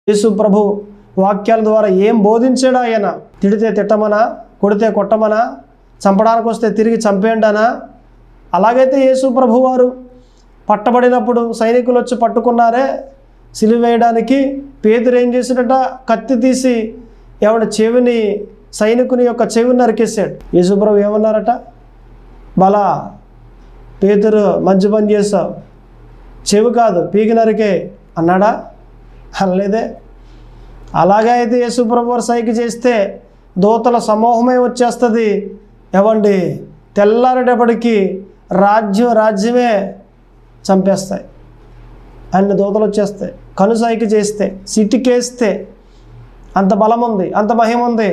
యేసు ప్రభు వాక్యాల ద్వారా ఏం బోధించాడు ఆయన? తిడితే తిట్టమనా, కొడితే కొట్టమనా, చంపడానికి వస్తే తిరిగి చంపేయండానా? అలాగైతే యేసు ప్రభు వారు పట్టబడినప్పుడు సైనికులు వచ్చి పట్టుకున్నారే సిలువ వేయడానికి, పేతురు ఏం చేశాడట? కత్తి తీసి చెవిని, సైనికుని యొక్క చెవిని నరికేశాడు. యేసు ప్రభు ఏమన్నారట? బలా పేతురు మంచి పని చేస్తావు, చెవి కాదు పీకి నరికే అన్నాడా? అనలేదే. అలాగే అయితే యేసు ప్రభు వారు సైకి చేస్తే దూతల సమూహమే వచ్చేస్తుంది. తెల్లారేటప్పటికి రాజ్యమే చంపేస్తాయి. అన్ని దూతలు వచ్చేస్తాయి. కనుసైకి చేస్తే, సిటికేస్తే అంత బలం ఉంది, అంత మహిమ ఉంది.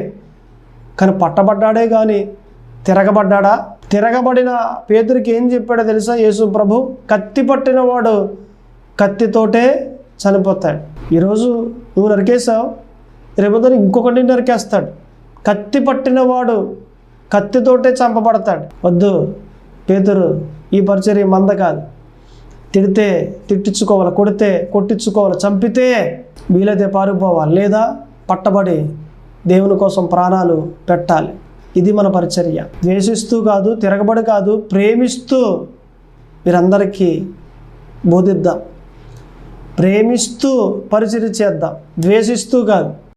కానీ పట్టబడ్డాడే కానీ తిరగబడ్డా? తిరగబడిన పేతురికి ఏం చెప్పాడో తెలుసా యేసు ప్రభు? కత్తి పట్టినవాడు కత్తితోటే చనిపోతాడు. ఈరోజు నువ్వు నరికేసావు, రేపొద్దున ఇంకొకటి నరికేస్తాడు. కత్తి పట్టినవాడు కత్తితోటే చంపబడతాడు. వద్దు పేతురు, ఈ పరిచర్య మంద కాదు. తిడితే తిట్టించుకోవాలి, కొడితే కొట్టించుకోవాలి, చంపితే వీలైతే పారిపోవాలి, లేదా పట్టబడి దేవుని కోసం ప్రాణాలు పెట్టాలి. ఇది మన పరిచర్య. ద్వేషిస్తూ కాదు, తిరగబడి కాదు, ప్రేమిస్తూ మీరందరికీ బోధిద్దాం. ప్రేమిస్తూ పరిచర్య చేద్దాం, ద్వేషిస్తూ కాదు.